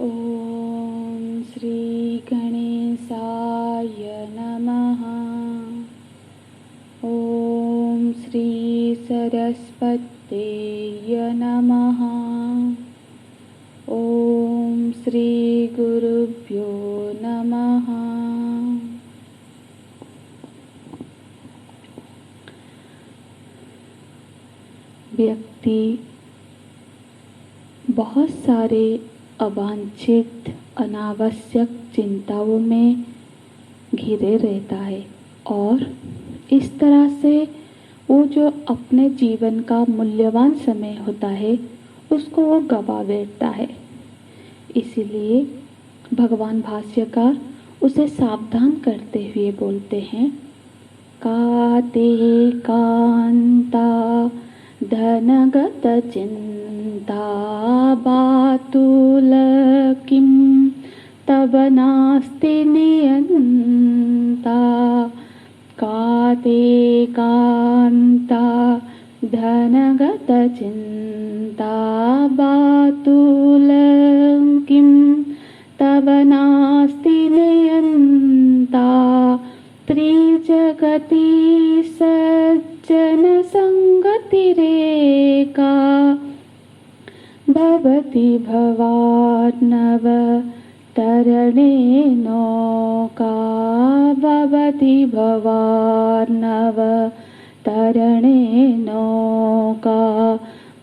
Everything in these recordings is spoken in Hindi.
ॐ श्री गणेशाय नमः। ॐ श्री सरस्वत्यै नमः। ॐ श्री गुरुभ्यो नमः। व्यक्ति बहुत सारे अवांछित अनावश्यक चिंताओं में घिरे रहता है और इस तरह से वो जो अपने जीवन का मूल्यवान समय होता है उसको वो गवा बैठता है। इसीलिए भगवान भाष्यकार उसे सावधान करते हुए बोलते हैं, काते कांता धनगत चिंता बातुल किं तब नास्ति नियंता। काते कांता धनगत चिंता बातुल किं तब नास्ति नियंता। त्रिजगति सज्जन संगतिरेका भवति भवार्णव तरणे नौका। भवति भवार्णव तरणे नौका।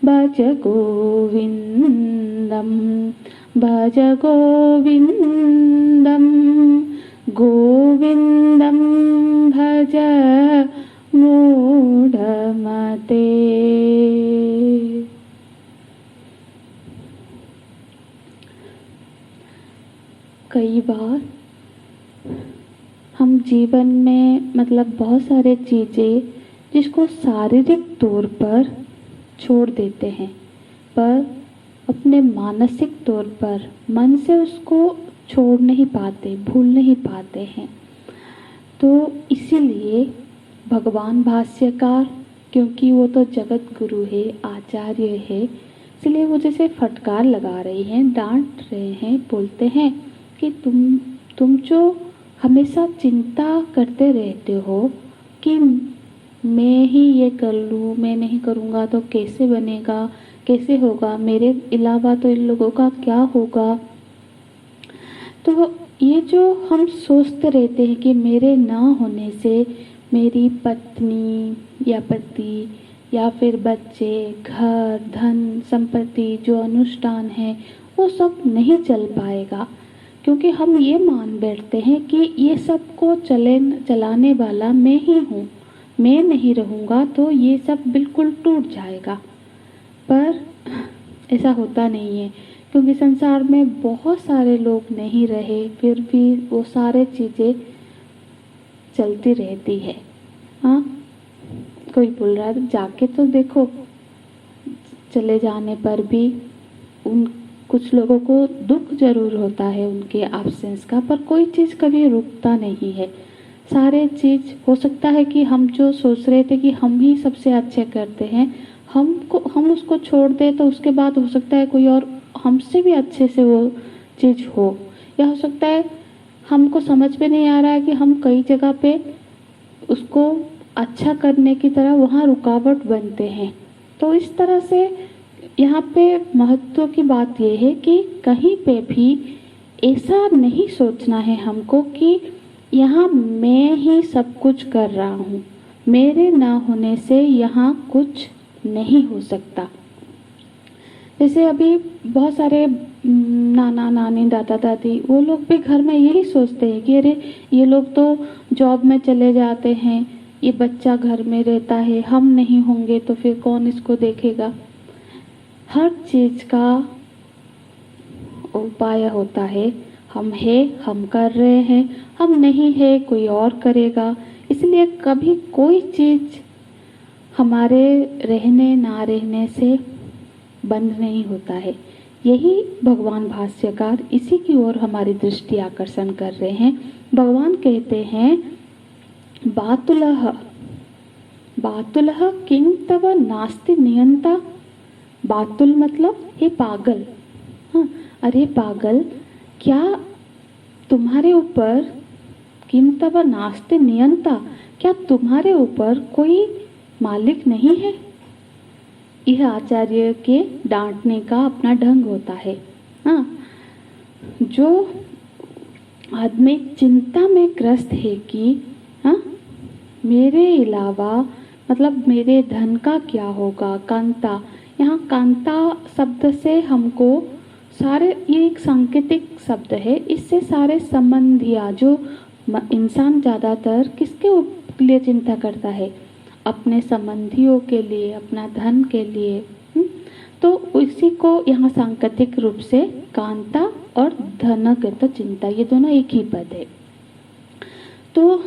भज गोविन्दं भज गोविन्दं गोविन्दं भज मूढ़मते। कई बार हम जीवन में बहुत सारे चीज़ें जिसको शारीरिक तौर पर छोड़ देते हैं, पर अपने मानसिक तौर पर मन से उसको छोड़ नहीं पाते, भूल नहीं पाते हैं। तो इसीलिए भगवान भाष्यकार, क्योंकि वो तो जगत गुरु है, आचार्य है, इसलिए वो जैसे फटकार लगा रहे हैं, डांट रहे हैं, बोलते हैं कि तुम जो हमेशा चिंता करते रहते हो कि मैं ही ये कर लूँ, मैं नहीं करूँगा तो कैसे बनेगा, कैसे होगा, मेरे अलावा तो इन लोगों का क्या होगा। तो ये जो हम सोचते रहते हैं कि मेरे ना होने से मेरी पत्नी या पति या फिर बच्चे, घर, धन, संपत्ति, जो अनुष्ठान है वो सब नहीं चल पाएगा, क्योंकि हम ये मान बैठते हैं कि ये सब को चलाने वाला मैं ही हूँ, मैं नहीं रहूँगा तो ये सब बिल्कुल टूट जाएगा। पर ऐसा होता नहीं है, क्योंकि संसार में बहुत सारे लोग नहीं रहे फिर भी वो सारे चीज़ें चलती रहती है। हाँ, कोई बोल रहा है जाके तो देखो, चले जाने पर भी कुछ लोगों को दुख जरूर होता है उनके एब्सेंस का, पर कोई चीज़ कभी रुकता नहीं है। सारे चीज़ हो सकता है कि हम जो सोच रहे थे कि हम ही सबसे अच्छे करते हैं, हम उसको छोड़ दें तो उसके बाद हो सकता है कोई और हमसे भी अच्छे से वो चीज़ हो, या हो सकता है हमको समझ में नहीं आ रहा है कि हम कई जगह पे उसको अच्छा करने की तरह वहाँ रुकावट बनते हैं। तो इस तरह से यहाँ पे महत्व की बात यह है कि कहीं पे भी ऐसा नहीं सोचना है हमको कि यहाँ मैं ही सब कुछ कर रहा हूँ, मेरे ना होने से यहाँ कुछ नहीं हो सकता। जैसे अभी बहुत सारे नाना नानी, दादा दादी, वो लोग भी घर में यही सोचते हैं कि अरे ये लोग तो जॉब में चले जाते हैं, ये बच्चा घर में रहता है, हम नहीं होंगे तो फिर कौन इसको देखेगा। हर चीज़ का उपाय होता है, हम हम कर रहे हैं, हम नहीं है कोई और करेगा। इसलिए कभी कोई चीज़ हमारे रहने ना रहने से बंद नहीं होता है। यही भगवान भाष्यकार इसी की ओर हमारी दृष्टि आकर्षण कर रहे हैं। भगवान कहते हैं, बातुलः बातुलः किं तव नास्ति नियंता। बातुल मतलब हे पागल। हाँ, अरे पागल, क्या तुम्हारे ऊपर किम तब नास्ते नियंता, क्या तुम्हारे ऊपर कोई मालिक नहीं है? यह आचार्य के डांटने का अपना ढंग होता है। हाँ, जो आदमी चिंता में ग्रस्त है कि हाँ मेरे अलावा मतलब मेरे धन का क्या होगा, कांता, यहाँ कांता शब्द से हमको सारे, ये एक सांकेतिक शब्द है, इससे सारे संबंधियाँ जो इंसान ज़्यादातर किसके लिए चिंता करता है, अपने संबंधियों के लिए, अपना धन के लिए। तो उसी को यहाँ सांकेतिक रूप से कांता और धनगत चिंता, ये दोनों एक ही पद है। तो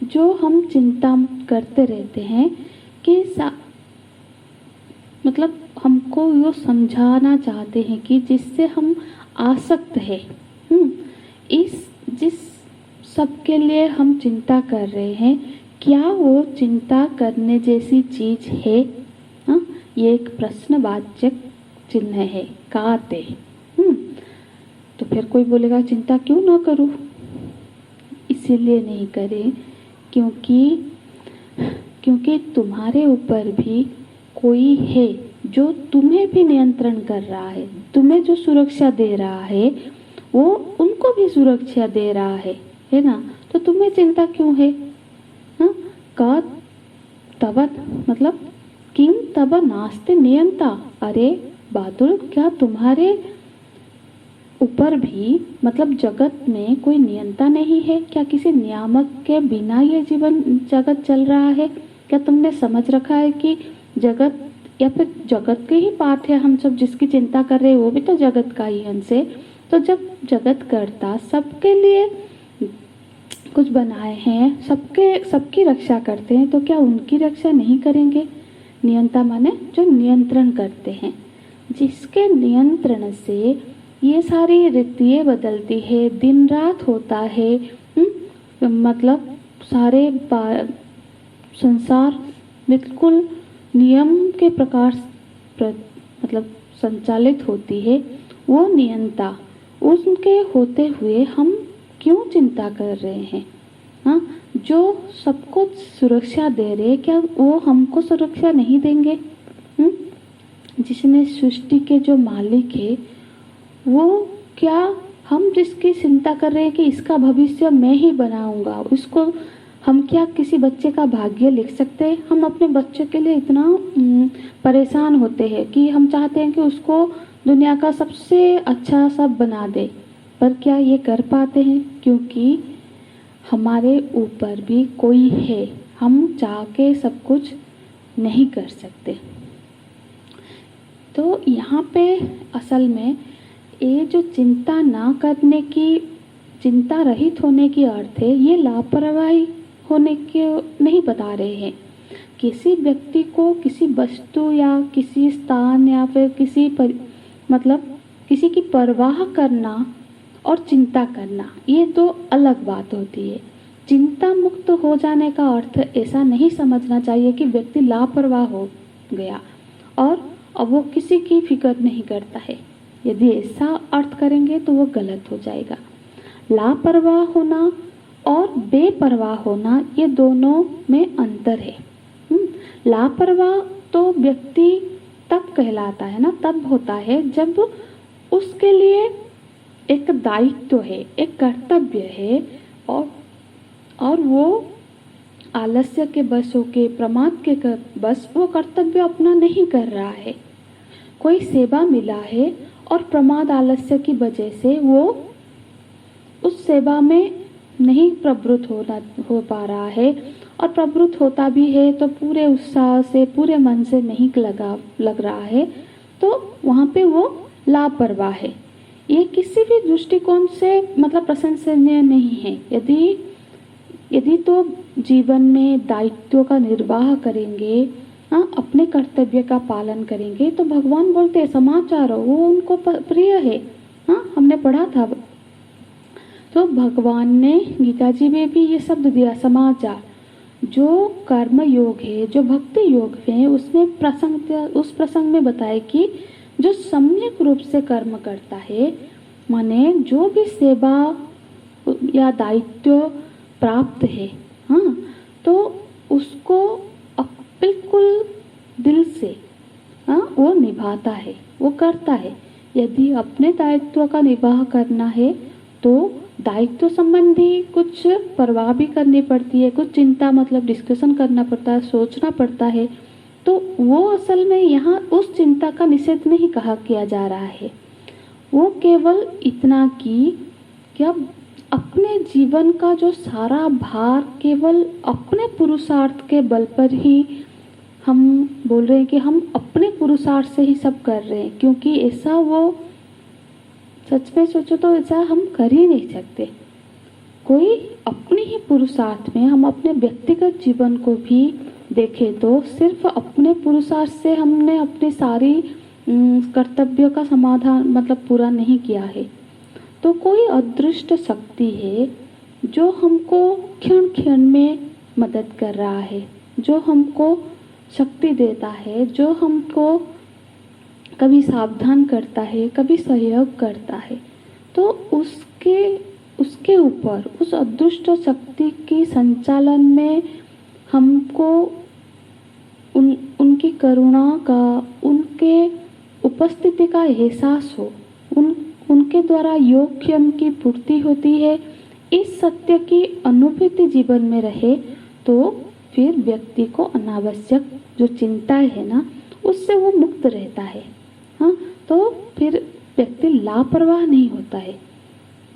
जो हम चिंता करते रहते हैं कि मतलब हमको वो समझाना चाहते हैं कि जिससे हम आसक्त है, इस जिस सब के लिए हम चिंता कर रहे हैं, क्या वो चिंता करने जैसी चीज है? हाँ, ये एक प्रश्नवाचक चिन्ह है, काते। तो फिर कोई बोलेगा चिंता क्यों ना करूं? इसीलिए नहीं करें क्योंकि तुम्हारे ऊपर भी कोई है जो तुम्हें भी नियंत्रण कर रहा है, तुम्हें जो सुरक्षा दे रहा है वो उनको भी सुरक्षा दे रहा है ना? तो तुम्हें चिंता क्यों है? हाँ, का तब मतलब किंग तब नास्ते नियंता, अरे बादुल, क्या तुम्हारे ऊपर भी मतलब जगत में कोई नियंता नहीं है? क्या किसी नियामक के बिना ये जीवन जगत चल रहा है? क्या तुमने समझ रखा है कि जगत या फिर जगत के ही पार्ट है हम सब, जिसकी चिंता कर रहे हैं वो भी तो जगत का ही अंश है। तो जब जगत करता सबके लिए कुछ बनाए हैं, सबकी रक्षा करते हैं, तो क्या उनकी रक्षा नहीं करेंगे? नियंता माने जो नियंत्रण करते हैं, जिसके नियंत्रण से ये सारी ऋतुएं बदलती है, दिन रात होता है, मतलब सारे संसार बिल्कुल नियम के प्रकार मतलब संचालित होती है, वो नियंता, उनके होते हुए हम क्यों चिंता कर रहे हैं? हाँ, जो सबको सुरक्षा दे रहे, क्या वो हमको सुरक्षा नहीं देंगे? जिसने सृष्टि के जो मालिक है, वो क्या हम जिसकी चिंता कर रहे हैं कि इसका भविष्य मैं ही बनाऊंगा, उसको हम क्या किसी बच्चे का भाग्य लिख सकते हैं? हम अपने बच्चे के लिए इतना परेशान होते हैं कि हम चाहते हैं कि उसको दुनिया का सबसे अच्छा सब बना दे, पर क्या ये कर पाते हैं? क्योंकि हमारे ऊपर भी कोई है, हम चाह के सब कुछ नहीं कर सकते। तो यहाँ पे असल में ये जो चिंता ना करने की, चिंता रहित होने की अर्थ है, ये लापरवाही होने के नहीं बता रहे हैं। किसी व्यक्ति को किसी वस्तु या किसी स्थान या फिर मतलब किसी की परवाह करना और चिंता करना, ये दो अलग बात होती है। चिंता मुक्त हो जाने का अर्थ ऐसा नहीं समझना चाहिए कि व्यक्ति लापरवाह हो गया और अब वो किसी की फिक्र नहीं करता है। यदि ऐसा अर्थ करेंगे तो वो गलत हो जाएगा। लापरवाह होना और बेपरवाह होना, ये दोनों में अंतर है। लापरवाह तो व्यक्ति तब कहलाता है ना, तब होता है जब उसके लिए एक दायित्व है, एक कर्तव्य है, और वो आलस्य के बस होके, प्रमाद के बस वो कर्तव्य अपना नहीं कर रहा है। कोई सेवा मिला है और प्रमाद आलस्य की वजह से वो उस सेवा में नहीं प्रवृत्त हो पा रहा है, और प्रवृत्त होता भी है तो पूरे उत्साह से, पूरे मन से नहीं लग रहा है, तो वहाँ पे वो लापरवाह है। ये किसी भी दृष्टिकोण से मतलब प्रशंसनीय नहीं है। यदि तो जीवन में दायित्व का निर्वाह करेंगे, हाँ, अपने कर्तव्य का पालन करेंगे, तो भगवान बोलते हैं समाचार वो उनको प्रिय है। हाँ, हमने पढ़ा था, तो भगवान ने गीता जी में भी ये शब्द दिया, समाचार। जो कर्म योग है, जो भक्ति योग है, उसमें उस प्रसंग में बताया कि जो सम्यक रूप से कर्म करता है, माने जो भी सेवा या दायित्व प्राप्त है, हाँ, तो उसको बिल्कुल दिल से, हाँ, वो निभाता है, वो करता है। यदि अपने दायित्व का निर्वाह करना है तो दायित्व संबंधी कुछ परवाह भी करनी पड़ती है, कुछ चिंता मतलब डिस्कशन करना पड़ता है, सोचना पड़ता है। तो वो असल में यहाँ उस चिंता का निषेध नहीं कहा किया जा रहा है। वो केवल इतना कि अब अपने जीवन का जो सारा भार केवल अपने पुरुषार्थ के बल पर ही हम बोल रहे हैं कि हम अपने पुरुषार्थ से ही सब कर रहे हैं, क्योंकि ऐसा वो सच में सोचो तो ऐसा हम कर ही नहीं सकते। कोई अपने ही पुरुषार्थ में हम अपने व्यक्तिगत जीवन को भी देखें तो सिर्फ अपने पुरुषार्थ से हमने अपनी सारी कर्तव्यों का समाधान मतलब पूरा नहीं किया है। तो कोई अदृष्ट शक्ति है जो हमको क्षण क्षण में मदद कर रहा है, जो हमको शक्ति देता है, जो हमको कभी सावधान करता है, कभी सहयोग करता है। तो उसके ऊपर उस अदृष्ट शक्ति की संचालन में हमको उनकी करुणा का, उनके उपस्थिति का एहसास हो, उनके द्वारा योग क्षम की पूर्ति होती है, इस सत्य की अनुभूति जीवन में रहे तो फिर व्यक्ति को अनावश्यक जो चिंताएं है ना उससे वो मुक्त रहता है। हाँ, तो फिर व्यक्ति लापरवाह नहीं होता है।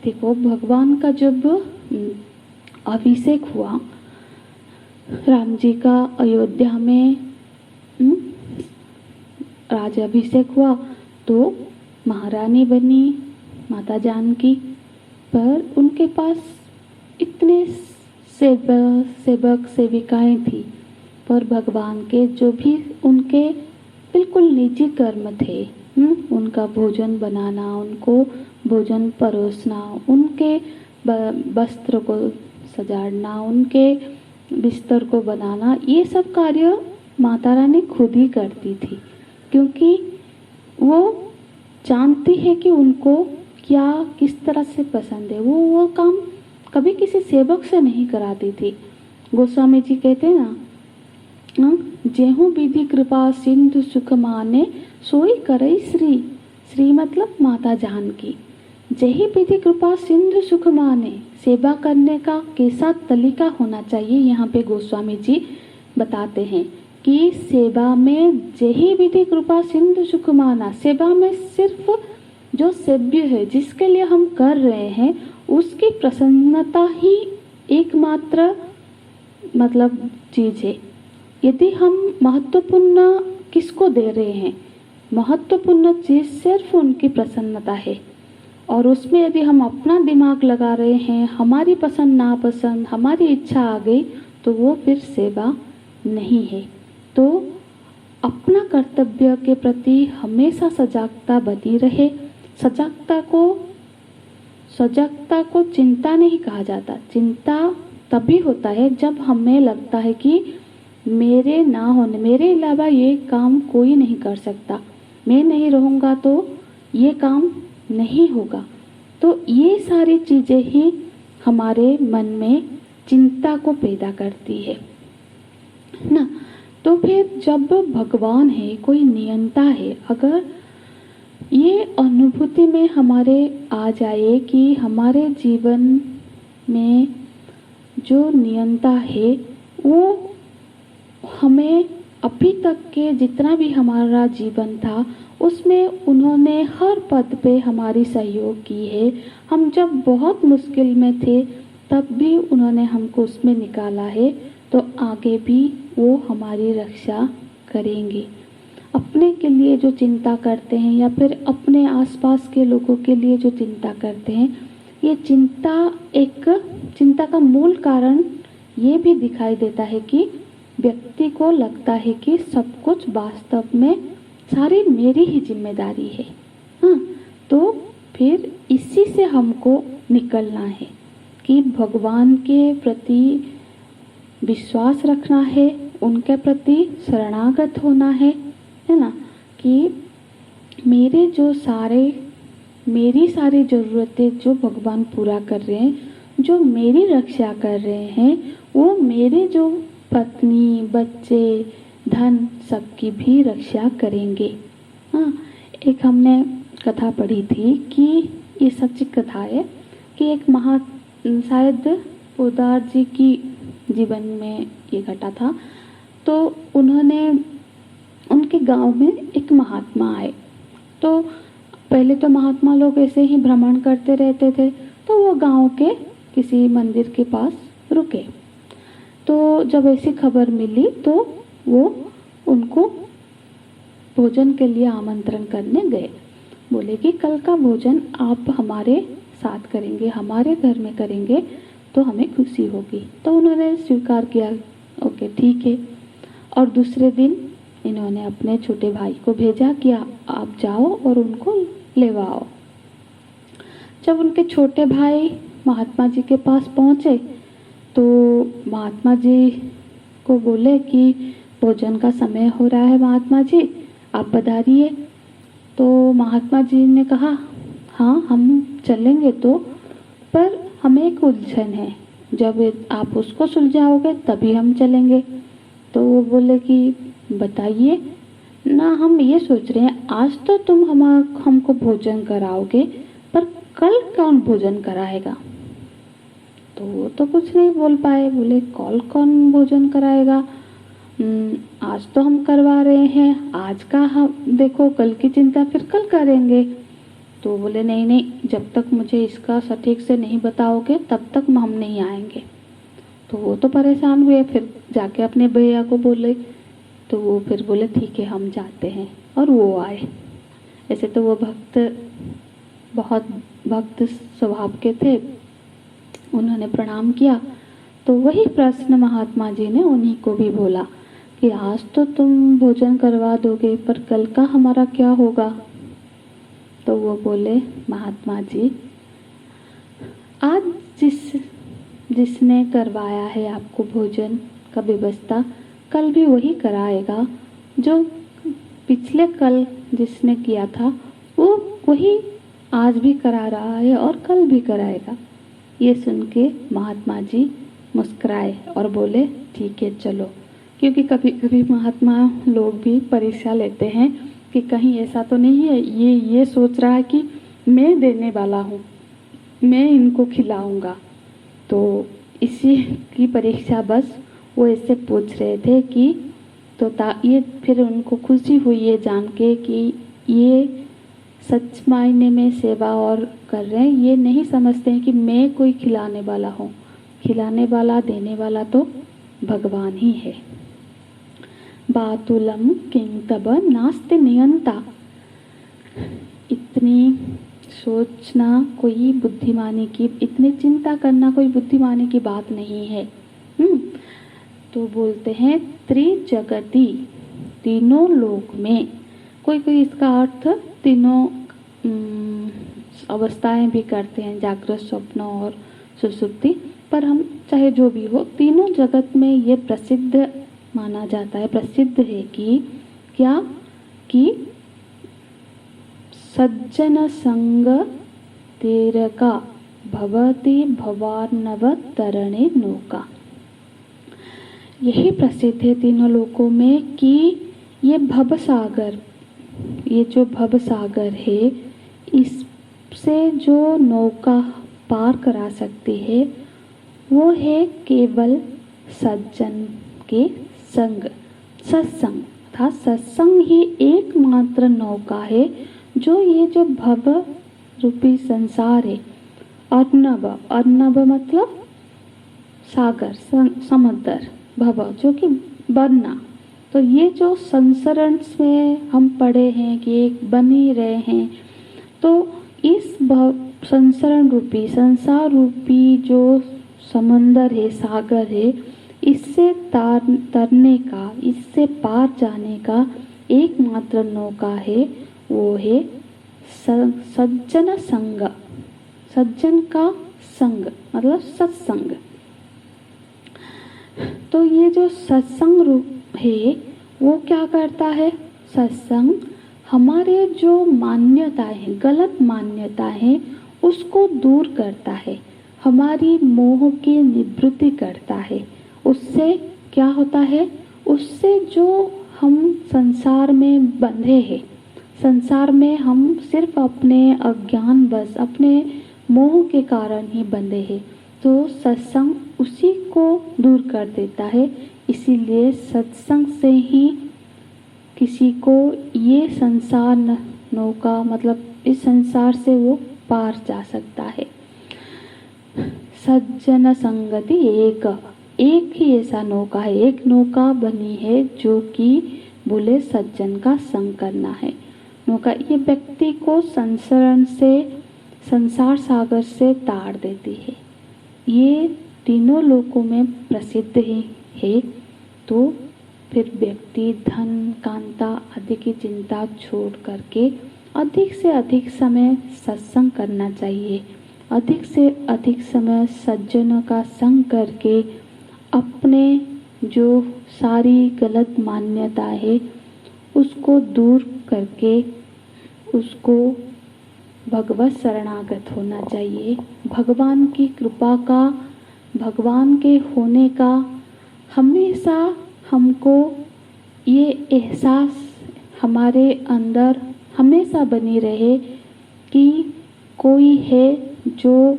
देखो भगवान का जब अभिषेक हुआ, राम जी का अयोध्या में राज्याभिषेक हुआ तो महारानी बनी माता जानकी, पर उनके पास इतने सेवक सेविकाएं थी, पर भगवान के जो भी उनके बिल्कुल निजी कर्म थे, उनका भोजन बनाना, उनको भोजन परोसना, उनके वस्त्र को सजाड़ना, उनके बिस्तर को बनाना, ये सब कार्य माता रानी खुद ही करती थी, क्योंकि वो जानती है कि उनको क्या किस तरह से पसंद है। वो काम कभी किसी सेवक से नहीं कराती थी। गोस्वामी जी कहते हैं ना, जेहू विधि कृपा सिंधु सुख माने सोई करई श्री। श्री मतलब माता जानकी। जेही विधि कृपा सिंधु सुख माने, सेवा करने का कैसा तरीका होना चाहिए यहाँ पे गोस्वामी जी बताते हैं कि सेवा में जेही विधि कृपा सिंधु सुख माना, सेवा में सिर्फ जो सेव्य है, जिसके लिए हम कर रहे हैं, उसकी प्रसन्नता ही एकमात्र मतलब चीज है। यदि हम महत्वपूर्ण किसको दे रहे हैं, महत्वपूर्ण चीज सिर्फ उनकी प्रसन्नता है, और उसमें यदि हम अपना दिमाग लगा रहे हैं, हमारी पसंद नापसंद, हमारी इच्छा आ गई, तो वो फिर सेवा नहीं है। तो अपना कर्तव्य के प्रति हमेशा सजागता बनी रहे। सजगता को चिंता नहीं कहा जाता। चिंता तभी होता है जब हमें लगता है कि मेरे ना होने, मेरे अलावा ये काम कोई नहीं कर सकता, मैं नहीं रहूँगा तो ये काम नहीं होगा। तो ये सारी चीज़ें ही हमारे मन में चिंता को पैदा करती है ना। तो फिर जब भगवान है, कोई नियंता है, अगर ये अनुभूति में हमारे आ जाए कि हमारे जीवन में जो नियंता है वो हमें अभी तक के जितना भी हमारा जीवन था उसमें उन्होंने हर पद पे हमारी सहयोग की है। हम जब बहुत मुश्किल में थे तब भी उन्होंने हमको उसमें निकाला है, तो आगे भी वो हमारी रक्षा करेंगे। अपने के लिए जो चिंता करते हैं या फिर अपने आसपास के लोगों के लिए जो चिंता करते हैं, ये चिंता का मूल कारण ये भी दिखाई देता है कि व्यक्ति को लगता है कि सब कुछ वास्तव में सारी मेरी ही जिम्मेदारी है। हाँ, तो फिर इसी से हमको निकलना है कि भगवान के प्रति विश्वास रखना है, उनके प्रति शरणागत होना है ना, कि मेरे जो सारे मेरी सारी ज़रूरतें जो भगवान पूरा कर रहे हैं, जो मेरी रक्षा कर रहे हैं, वो मेरे जो पत्नी, बच्चे, धन सबकी भी रक्षा करेंगे। हाँ, एक हमने कथा पढ़ी थी कि ये सच्ची कथा है कि एक शायद पोदार जी की जीवन में ये घटा था। तो उन्होंने उनके गांव में एक महात्मा आए। तो पहले तो महात्मा लोग ऐसे ही भ्रमण करते रहते थे, तो वो गांव के किसी मंदिर के पास रुके। तो जब ऐसी खबर मिली तो वो उनको भोजन के लिए आमंत्रण करने गए। बोले कि कल का भोजन आप हमारे साथ करेंगे, हमारे घर में करेंगे तो हमें खुशी होगी। तो उन्होंने स्वीकार किया, ओके ठीक है। और दूसरे दिन इन्होंने अपने छोटे भाई को भेजा कि आप जाओ और उनको ले आओ। जब उनके छोटे भाई महात्मा जी के पास पहुँचे तो महात्मा जी को बोले कि भोजन का समय हो रहा है महात्मा जी, आप पधारिए। तो महात्मा जी ने कहा हाँ हम चलेंगे तो, पर हमें एक उलझन है, जब आप उसको सुलझाओगे तभी हम चलेंगे। तो वो बोले कि बताइए ना, हम ये सोच रहे हैं आज तो तुम हमको भोजन कराओगे, पर कल कौन भोजन कराएगा। तो वो तो कुछ नहीं बोल पाए। बोले कल कौन भोजन कराएगा, आज तो हम करवा रहे हैं, आज का हम देखो, कल की चिंता फिर कल करेंगे। तो बोले नहीं नहीं, जब तक मुझे इसका सटीक से नहीं बताओगे तब तक हम नहीं आएंगे। तो वो तो परेशान हुए, फिर जाके अपने भैया को बोले। तो वो फिर बोले ठीक है हम जाते हैं, और वो आए। ऐसे तो वो बहुत भक्त स्वभाव के थे। उन्होंने प्रणाम किया तो वही प्रश्न महात्मा जी ने उन्हीं को भी बोला कि आज तो तुम भोजन करवा दोगे, पर कल का हमारा क्या होगा। तो वो बोले महात्मा जी, आज जिसने करवाया है आपको भोजन का व्यवस्था, कल भी वही कराएगा। जो पिछले कल जिसने किया था वो वही आज भी करा रहा है और कल भी कराएगा। ये सुन के महात्मा जी मुस्कुराए और बोले ठीक है चलो। क्योंकि कभी कभी महात्मा लोग भी परीक्षा लेते हैं कि कहीं ऐसा तो नहीं है ये सोच रहा है कि मैं देने वाला हूँ, मैं इनको खिलाऊंगा। तो इसी की परीक्षा बस वो ऐसे पूछ रहे थे कि तो ये फिर उनको खुशी हुई ये जान के कि ये सच मायने में सेवा और कर रहे हैं। ये नहीं समझते हैं कि मैं कोई खिलाने वाला हूँ, खिलाने वाला देने वाला तो भगवान ही है। बातुलम किंग तब नास्ति नियंता। इतनी सोचना कोई बुद्धिमानी की, इतनी चिंता करना कोई बुद्धिमानी की बात नहीं है। तो बोलते हैं त्रिजगति, तीनों लोक में। कोई कोई इसका अर्थ तीनों अवस्थाएं भी करते हैं, जागृत, स्वप्न और सुषुप्ति। पर हम चाहे जो भी हो, तीनों जगत में ये प्रसिद्ध माना जाता है, प्रसिद्ध है कि क्या कि सज्जन संग तेरका भवति भवार्णव तरणे नौका। यही प्रसिद्ध है तीनों लोकों में कि ये भवसागर, ये जो भवसागर है, इससे जो नौका पार करा सकती है वो है केवल सज्जन के संग, सत्संग। था सत्संग ही एकमात्र नौका है जो ये जो भव रूपी संसार है, अर्णव, अर्णव मतलब सागर, समुद्र, भव जो कि बनना। तो ये जो संसरण में हम पड़े हैं कि एक बन ही रहे हैं, तो इस संसरण रूपी, संसार रूपी जो समंदर है, सागर है, इससे तरने का, इससे पार जाने का एकमात्र नौका है, वो है सज्जन संग। सज्जन का संग मतलब सत्संग। तो ये जो सत्संग रूप है वो क्या करता है? सत्संग हमारे जो मान्यताएं हैं, गलत मान्यताएं हैं, उसको दूर करता है, हमारी मोह की निवृत्ति करता है। उससे क्या होता है, उससे जो हम संसार में बंधे हैं, संसार में हम सिर्फ अपने अज्ञानवश, अपने मोह के कारण ही बंधे हैं, तो सत्संग उसी को दूर कर देता है। इसीलिए सत्संग से ही किसी को ये संसार नौका, मतलब इस संसार से वो पार जा सकता है। सज्जन संगति एक ही ऐसा नौका है, एक नौका बनी है जो कि बोले सज्जन का संग करना है। नौका ये व्यक्ति को संसरण से, संसार सागर से ताड़ देती है। ये तीनों लोकों में प्रसिद्ध ही है। तो फिर व्यक्ति धन कांता आदि की चिंता छोड़ करके अधिक से अधिक समय सत्संग करना चाहिए। अधिक से अधिक समय सज्जनों का संग करके अपने जो सारी गलत मान्यता है उसको दूर करके उसको भगवत शरणागत होना चाहिए। भगवान की कृपा का, भगवान के होने का हमेशा हमको ये एहसास हमारे अंदर हमेशा बनी रहे कि कोई है जो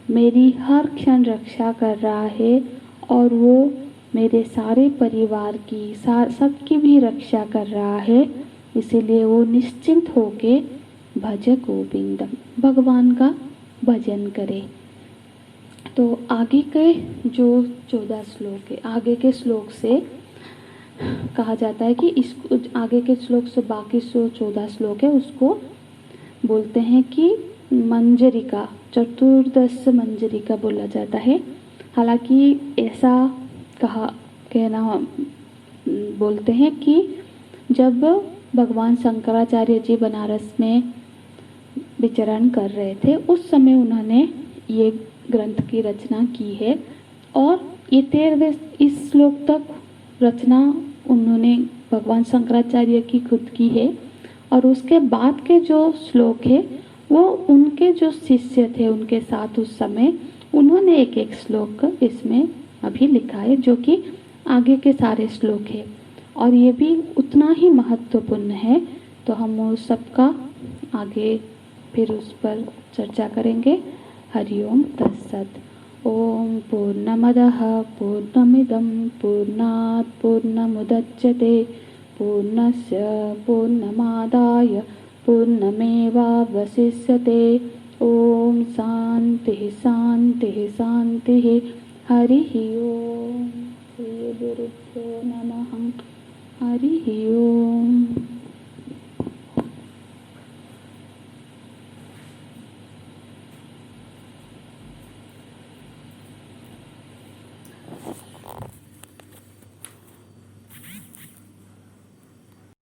मेरी हर क्षण रक्षा कर रहा है और वो मेरे सारे परिवार की, सबकी भी रक्षा कर रहा है। इसीलिए वो निश्चिंत होके भज गोविंदम, भगवान का भजन करे। तो आगे के जो 14 श्लोक है, आगे के श्लोक से कहा जाता है कि इसको, आगे के श्लोक से बाकी 14 श्लोक है उसको बोलते हैं कि मंजरिका, चतुर्दश मंजरिका बोला जाता है। हालांकि ऐसा कहना बोलते हैं कि जब भगवान शंकराचार्य जी बनारस में विचरण कर रहे थे उस समय उन्होंने ये ग्रंथ की रचना की है। और ये 13वें इस श्लोक तक रचना उन्होंने भगवान शंकराचार्य की खुद की है। और उसके बाद के जो श्लोक है वो उनके जो शिष्य थे उनके साथ उस समय उन्होंने एक एक श्लोक इसमें अभी लिखा है जो कि आगे के सारे श्लोक है और ये भी उतना ही महत्वपूर्ण है। तो हम उस सबका आगे फिर उस पर चर्चा करेंगे। हरिओम तत्सत। ओम पूर्णमदः पूर्णमिदं पूर्णात् पूर्णमुदच्यते पूर्णस्य पूर्णमादाय पूर्णमेवावशिष्यते। ओम शांति शांति शांति। हरिः ओम। श्री गुरुभ्यो नमः। हरिः ओम।